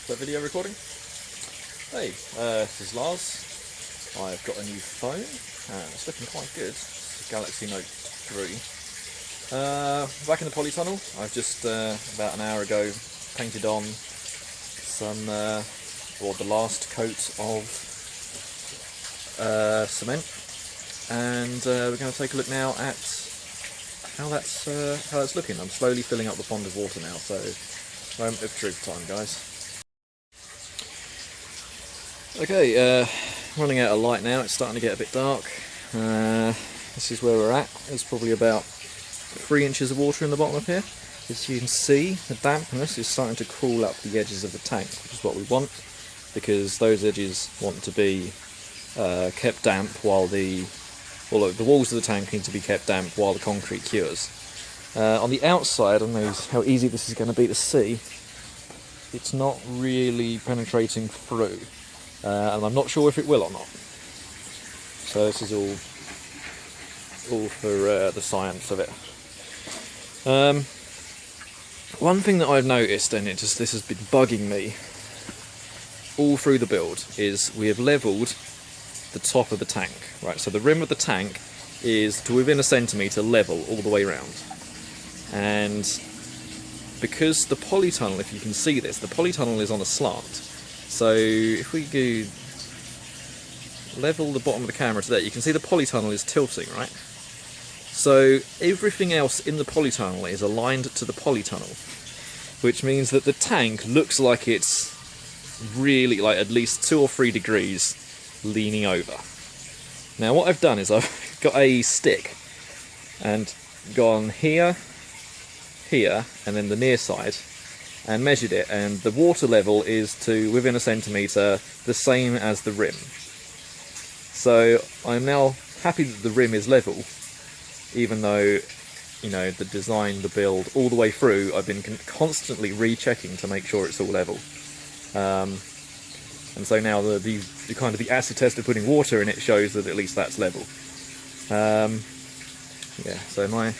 Is that video recording? Hey, this is Lars. I've got a new phone. It's looking quite good. It's a Galaxy Note 3. Back in the Polytunnel. I've just, about an hour ago, painted on some, or the last coat of cement. And we're going to take a look now at how that's looking. I'm slowly filling up the pond with water now, so moment of truth time, guys. Okay, running out of light now. It's starting to get a bit dark. This is where we're at. There's probably about 3 inches of water in the bottom of here. As you can see, the dampness is starting to crawl up the edges of the tank, which is what we want, because those edges want to be kept damp while the walls of the tank need to be kept damp while the concrete cures. On the outside, I don't know how easy this is going to be to see, it's not really penetrating through, and I'm not sure if it will or not. So this is all for the science of it. One thing that I've noticed, and this has been bugging me all through the build, is we have levelled the top of the tank. Right, so the rim of the tank is to within a centimetre level all the way around. And because the polytunnel, if you can see this, the polytunnel is on a slant. So if we go level the bottom of the camera to that, you can see the polytunnel is tilting, right? So everything else in the polytunnel is aligned to the polytunnel, which means that the tank looks like it's really like at least 2 or 3 degrees leaning over. Now what I've done is I've got a stick and gone here, here, and then the near side, and measured it, and the water level is to within a centimetre, the same as the rim. So I'm now happy that the rim is level, even though, you know, the design, the build, all the way through, I've been constantly rechecking to make sure it's all level. And so now the kind of the acid test of putting water in it shows that at least that's level. Yeah, so my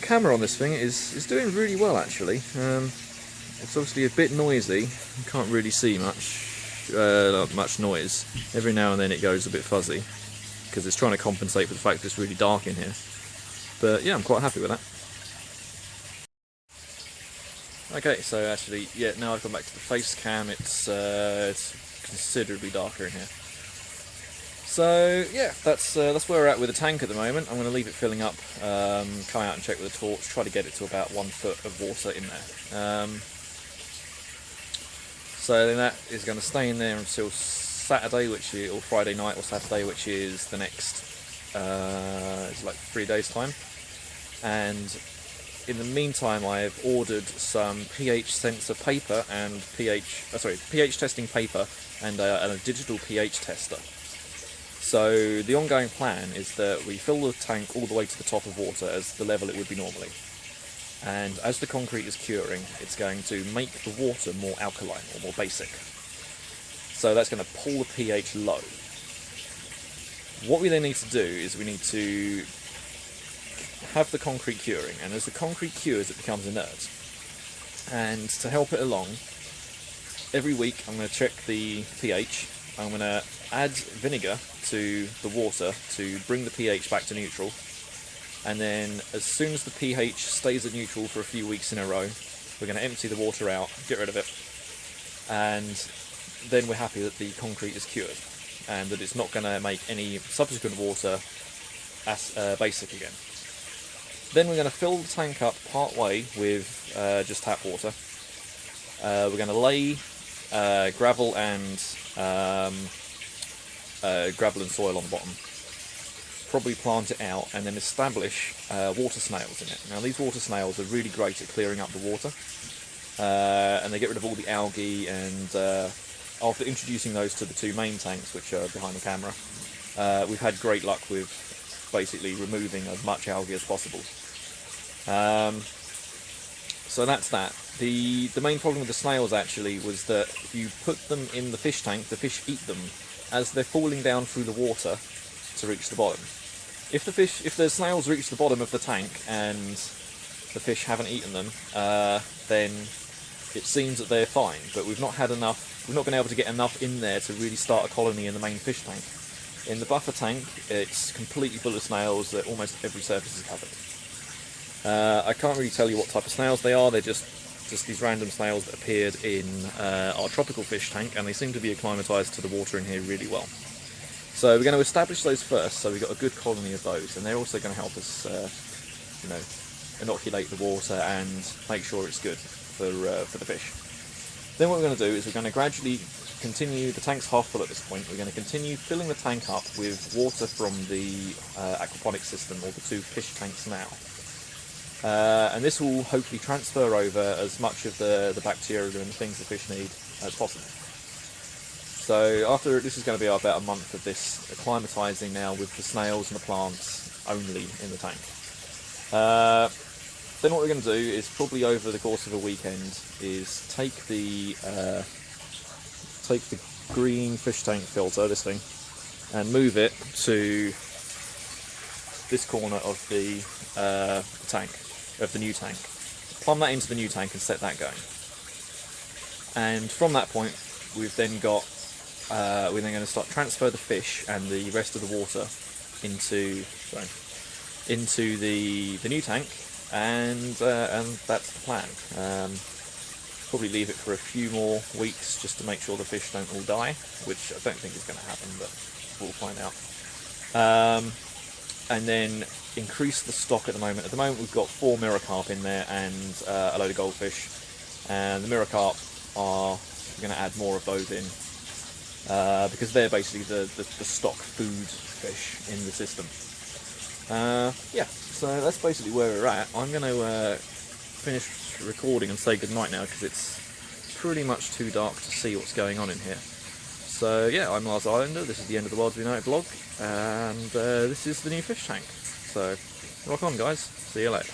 camera on this thing is doing really well, actually. It's obviously a bit noisy. You can't really see not much noise. Every now and then it goes a bit fuzzy because it's trying to compensate for the fact that it's really dark in here. But yeah, I'm quite happy with that. Okay, so actually, yeah, now I've gone back to the face cam, it's considerably darker in here. So yeah, that's where we're at with the tank at the moment. I'm going to leave it filling up, come out and check with a torch, try to get it to about 1 foot of water in there. So then that is going to stay in there until Saturday, or Friday night or Saturday, which is the next, it's like 3 days time. And in the meantime, I have ordered some pH sensor paper and pH testing paper and a digital pH tester. So the ongoing plan is that we fill the tank all the way to the top of water as the level it would be normally. And as the concrete is curing, it's going to make the water more alkaline or more basic. So that's going to pull the pH low. What we then need to do is we need to have the concrete curing, and as the concrete cures it becomes inert. And to help it along, every week I'm going to check the pH. I'm going to add vinegar to the water to bring the pH back to neutral, and then as soon as the pH stays at neutral for a few weeks in a row, we're going to empty the water out, get rid of it, and then we're happy that the concrete is cured and that it's not going to make any subsequent water basic again. Then we're going to fill the tank up part way with just tap water. We're going to lay gravel and soil on the bottom. Probably plant it out and then establish water snails in it. Now these water snails are really great at clearing up the water, and they get rid of all the algae, and after introducing those to the 2 main tanks, which are behind the camera, we've had great luck with basically removing as much algae as possible. So that's that. The main problem with the snails actually was that if you put them in the fish tank, the fish eat them as they're falling down through the water to reach the bottom. If the snails reach the bottom of the tank and the fish haven't eaten them, then it seems that they're fine, but we've not been able to get enough in there to really start a colony in the main fish tank. In the buffer tank, it's completely full of snails that almost every surface is covered. I can't really tell you what type of snails they are. They're just these random snails that appeared in our tropical fish tank, and they seem to be acclimatised to the water in here really well. So we're going to establish those first, so we've got a good colony of those, and they're also going to help us, inoculate the water and make sure it's good for the fish. Then what we're going to do is we're going to gradually continue. The tank's half full at this point. We're going to continue filling the tank up with water from the aquaponics system, or the 2 fish tanks now. And this will hopefully transfer over as much of the bacteria and the things the fish need as possible. So after this is going to be about a month of this acclimatising now with the snails and the plants only in the tank. Then what we're going to do is probably over the course of a weekend is take the green fish tank filter, this thing, and move it to this corner of the tank, of the new tank. Plumb that into the new tank and set that going. And from that point, we've then got we're then going to start transfer the fish and the rest of the water into the new tank, and that's the plan. Probably leave it for a few more weeks just to make sure the fish don't all die, which I don't think is going to happen, but we'll find out. And then increase the stock at the moment. At the moment we've got 4 mirror carp in there and a load of goldfish, and the mirror carp we're going to add more of those in because they're basically the stock food fish in the system. Yeah, so that's basically where we're at. I'm going to finish recording and say goodnight now because it's pretty much too dark to see what's going on in here. So yeah, I'm Lars Islander, this is the End of the World as We Know It vlog, and this is the new fish tank. So rock on guys, see you later.